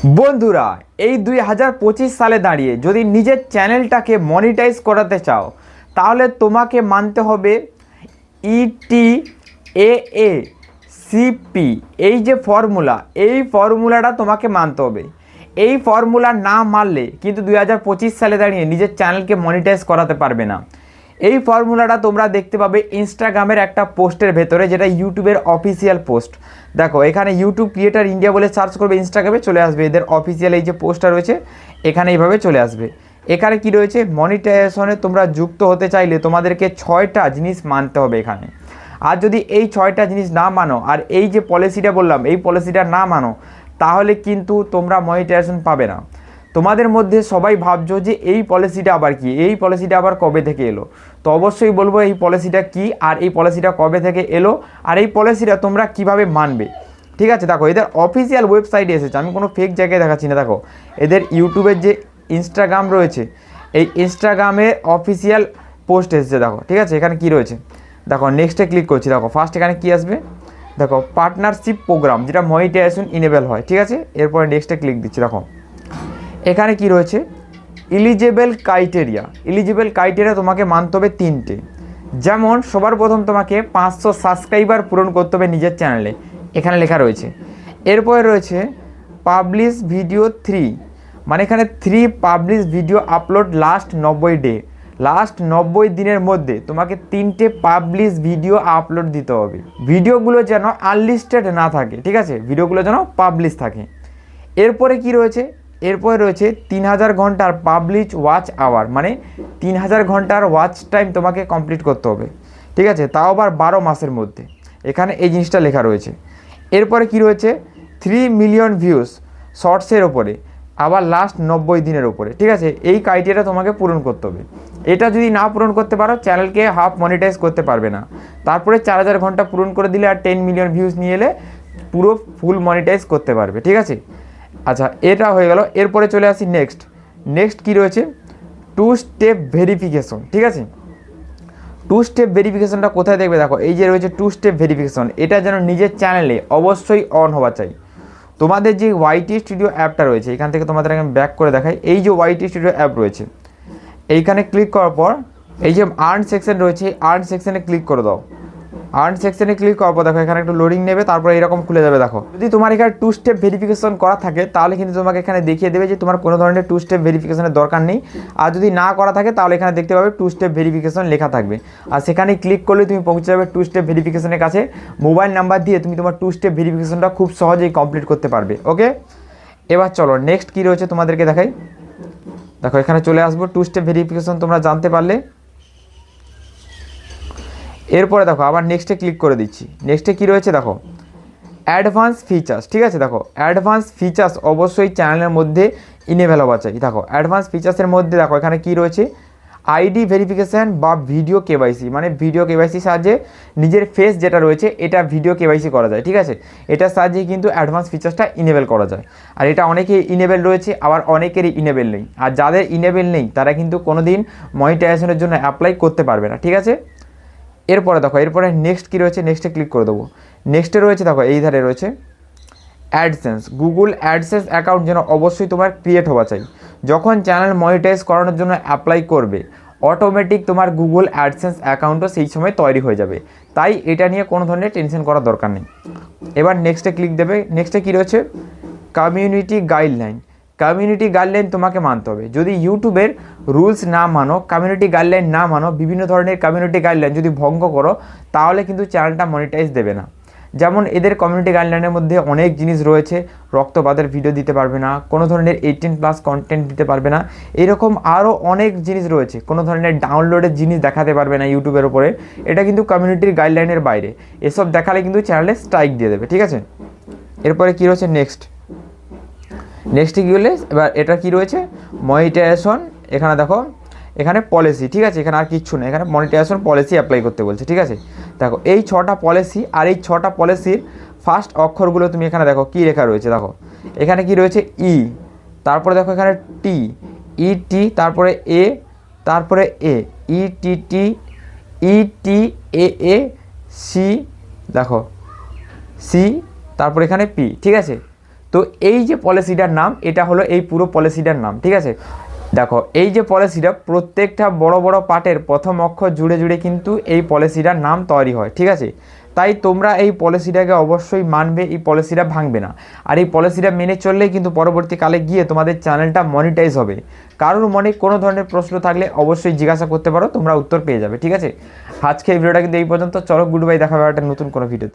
বন্ধুরা, এই 2025 সালে দাঁড়িয়ে যদি নিজের চ্যানেলটাকে মনিটাইজ করাতে চাও তাহলে তোমাকে মানতে হবে ETAACP। এই যে ফর্মুলা, এই ফর্মুলাটা তোমাকে মানতে হবে। এই ফর্মুলা না মানলে কিন্তু 2025 সালে দাঁড়িয়ে নিজের চ্যানেলকে মনিটাইজ করাতে পারবে না। এই ফর্মুলাটা তোমরা দেখতে পাবে ইনস্টাগ্রামের একটা পোস্টের ভেতরে, যেটা ইউটিউবের অফিসিয়াল পোস্ট। দেখো, এখানে ইউটিউব ক্রিয়েটার ইন্ডিয়া বলে সার্চ করবে, ইনস্টাগ্রামে চলে আসবে এদের অফিসিয়াল এই যে পোস্টটা রয়েছে, এখানে এইভাবে চলে আসবে। এখানে কি রয়েছে, মনিটাইজেশনে তোমরা যুক্ত হতে চাইলে তোমাদেরকে 6টা জিনিস মানতে হবে এখানে। আর যদি এই 6টা জিনিস না মানো, আর এই যে পলিসিটা বললাম এই পলিসিটা না মানো, তাহলে কিন্তু তোমরা মনিটাইজেশন পাবে না। তোমাদের মধ্যে সবাই ভাবছো যে এই পলিসিটা আবার কি, এই পলিসিটা আবার কবে থেকে এলো। তো অবশ্যই বলবো এই পলিসিটা কি, আর এই পলিসিটা কবে থেকে এলো, আর এই পলিসিটা তোমরা কিভাবে মানবে। ঠিক আছে, দেখো এদের অফিসিয়াল ওয়েবসাইটে এসেছে, আমি কোনো ফেক জায়গায় দেখাচ্ছি না। দেখো এদের ইউটিউবের যে ইনস্টাগ্রাম রয়েছে, এই ইনস্টাগ্রামের অফিসিয়াল পোস্ট এসেছে। দেখো ঠিক আছে, এখানে কি রয়েছে, দেখো নেক্সটে ক্লিক করছি। দেখো ফার্স্ট এখানে কি আসবে, দেখো পার্টনারশিপ প্রোগ্রাম, যেটা মনিটাইজেশন ইনেবল হয়। ঠিক আছে, এরপরে নেক্সটে ক্লিক দিচ্ছি। দেখো এখানে কি রয়েছে, এলিজিবল ক্রাইটেরিয়া। এলিজিবল ক্রাইটেরিয়া তোমাকে মানতে হবে 3টে। যেমন সবার প্রথম তোমাকে 500 সাবস্ক্রাইবার পূরণ করতে হবে নিজের চ্যানেলে, এখানে লেখা রয়েছে। এরপরে রয়েছে পাবলিশ ভিডিও 3, মানে এখানে 3 publish video upload last 90 day. Last 90 দিনের মধ্যে তোমাকে 3টে পাবলিশ ভিডিও আপলোড দিতে হবে। ভিডিওগুলো যেন আনলিস্টেড না থাকে, ঠিক আছে, ভিডিওগুলো যেন পাবলিশ থাকে। এরপরে কি রয়েছে, এরপরে রয়েছে 3000 ঘন্টার পাবলিশ ওয়াচ আওয়ার, মানে 3000 ঘন্টার ওয়াচ টাইম তোমাকে কমপ্লিট করতে হবে। ঠিক আছে, তাও আবার 12 মাসের মধ্যে, এখানে এই জিনিসটা লেখা রয়েছে। এরপরে কি রয়েছে, 3 মিলিয়ন ভিউজ শর্টসের ওপরে, আবার লাস্ট 90 দিনের ওপরে। ঠিক আছে, এই ক্রাইটেরিয়া তোমাকে পূরণ করতে হবে। এটা যদি না পূরণ করতে পারো, চ্যানেলকে হাফ মনিটাইজ করতে পারবে না। তারপরে 4000 ঘন্টা পূরণ করে দিলে আর 10 মিলিয়ন ভিউজ নিয়ে এলে পুরো ফুল মনিটাইজ করতে পারবে। ঠিক আছে, আচ্ছা এটা হয়ে গেল। এরপরে চলে আসি নেক্সট কি রয়েছে, 2 স্টেপ ভেরিফিকেশন। ঠিক আছে, 2 স্টেপ ভেরিফিকেশনটা কোথায় দেখবে, দেখো এই যে রয়েছে 2 স্টেপ ভেরিফিকেশন, এটা যেন নিজের চ্যানেলে অবশ্যই অন হওয়া চাই। তোমাদের যে ওয়াইটি স্টুডিও অ্যাপটা রয়েছে, এখান থেকে তোমাদের আমি ব্যাক করে দেখাই। এই যে ওয়াইটি স্টুডিও অ্যাপ রয়েছে, এইখানে ক্লিক করার পর এই যে আর্ন সেকশন রয়েছে, আর্ন সেকশনে ক্লিক করে দাও। আর্ন সেকশনে ক্লিক করার পর দেখো এখানে একটু লোডিং নেবে, তারপরে এরকম খুলে যাবে। দেখো যদি তোমার এখানে 2 স্টেপ ভেরিফিকেশন করা থাকে, তাহলে কিন্তু তোমাকে এখানে দেখিয়ে দেবে যে তোমার কোনো ধরনের 2 স্টেপ ভেরিফিকেশনের দরকার নেই। আর যদি না করা থাকে, তাহলে এখানে দেখতে পাবে 2 স্টেপ ভেরিফিকেশন লেখা থাকবে, আর সেখানে ক্লিক করলে তুমি পৌঁছে যাবে 2 স্টেপ ভেরিফিকেশনের কাছে। মোবাইল নাম্বার দিয়ে তুমি তোমার 2 স্টেপ ভেরিফিকেশনটা খুব সহজেই কমপ্লিট করতে পারবে। ওকে, এবার চলো নেক্সট কী রয়েছে তোমাদেরকে দেখাই। দেখো এখানে চলে আসবো, 2 স্টেপ ভেরিফিকেশন তোমরা জানতে পারলে। এরপরে দেখো আবার নেক্সটে ক্লিক করে দিচ্ছি। নেক্সটে কী রয়েছে, দেখো অ্যাডভান্স ফিচার্স। ঠিক আছে, দেখো অ্যাডভান্স ফিচার্স অবশ্যই চ্যানেলের মধ্যে ইনেবল হওয়া চাই। দেখো অ্যাডভান্স ফিচার্সের মধ্যে দেখো এখানে কী রয়েছে, আইডি ভেরিফিকেশান বা ভিডিও কেওয়াইসি, মানে ভিডিও কেওয়াইসির সাহায্যে নিজের ফেস যেটা রয়েছে এটা ভিডিও কেওয়াইসি করা যায়। ঠিক আছে, এটার সাহায্যে কিন্তু অ্যাডভান্স ফিচার্সটা ইনেবল করা যায়। আর এটা অনেকেই ইনেবল রয়েছে, আবার অনেকেরই ইনেবল নেই। আর যাদের ইনেবল নেই তারা কিন্তু কোনো দিন মনিটাইজেশনের জন্য অ্যাপ্লাই করতে পারবে না। ঠিক আছে, এরপরে দেখো এরপরে নেক্সট কী রয়েছে, নেক্সটে ক্লিক করে দেবো। নেক্সটে রয়েছে দেখো এই ধারে রয়েছে অ্যাডসেন্স। গুগল অ্যাডসেন্স অ্যাকাউন্ট যেন অবশ্যই তোমার ক্রিয়েট হওয়া চাই। যখন চ্যানেল মনিটাইজ করানোর জন্য অ্যাপ্লাই করবে, অটোমেটিক তোমার গুগল অ্যাডসেন্স অ্যাকাউন্টও সেই সময় তৈরি হয়ে যাবে। তাই এটা নিয়ে কোনো ধরনের টেনশন করার দরকার নেই। এবার নেক্সটে ক্লিক দেবে। নেক্সটে কী রয়েছে, কমিউনিটি গাইডলাইন। কমিউনিটি গাইডলাইন তোমাকে মানতে হবে। যদি ইউটিউবের রুলস না মানো, কমিউনিটি গাইডলাইন না মানো, বিভিন্ন ধরনের কমিউনিটি গাইডলাইন যদি ভঙ্গ করো, তাহলে কিন্তু চ্যানেলটা মনিটাইজ দেবে না। যেমন এদের কমিউনিটি গাইডলাইনের মধ্যে অনেক জিনিস রয়েছে, রক্তপাতের ভিডিও দিতে পারবে না, কোনো ধরনের 18+ কন্টেন্ট দিতে পারবে না, এরকম আরও অনেক জিনিস রয়েছে। কোনো ধরনের ডাউনলোডের জিনিস দেখাতে পারবে না ইউটিউবের ওপরে, এটা কিন্তু কমিউনিটির গাইডলাইনের বাইরে। এসব দেখালে কিন্তু চ্যানেলে স্ট্রাইক দিয়ে দেবে। ঠিক আছে, এরপরে কী রয়েছে, নেক্সটে কী হলে এবার এটা কি রয়েছে, মনিটাইজেশন। এখানে দেখো এখানে পলিসি। ঠিক আছে, এখানে আর কিচ্ছু নেই, এখানে মনিটাইজেশন পলিসি অ্যাপ্লাই করতে বলছে। ঠিক আছে, দেখো এই 6টা পলিসি, আর এই 6টা পলিসির ফার্স্ট অক্ষরগুলো তুমি এখানে দেখো কী লেখা রয়েছে। দেখো এখানে কি রয়েছে, ই, তারপরে দেখো এখানে টি, ইটি, তারপরে এ, তারপরে এ, ইটিটি, ইটিএএ, সি, দেখো সি, তারপরে এখানে পি। ঠিক আছে, তো এই যে পলিসিটার নাম, এটা হলো এই পুরো পলিসিটার নাম, ঠিক আছে। দেখো এই যে পলিসিটা, প্রত্যেকটা বড় বড় পার্টের প্রথম অক্ষর জুড়ে জুড়ে কিন্তু এই পলিসিটার নাম তৈরি হয়, ঠিক আছে। তাই তোমরা এই পলিসিটাকে অবশ্যই মানবে, এই পলিসিটা ভাঙবে না। আর এই পলিসিটা মেনে চললেই কিন্তু পরবর্তীকালে গিয়ে তোমাদের চ্যানেলটা মনিটাইজ হবে। কারোর মনে কোনো ধরনের প্রশ্ন থাকলে অবশ্যই জিজ্ঞাসা করতে পারো, তোমরা উত্তর পেয়ে যাবে, ঠিক আছে। আজকে এই ভিডিওটা কিন্তু এই পর্যন্ত। চলো গুড বাই, দেখা হবে একটা নতুন কোনো ভিডিওতে।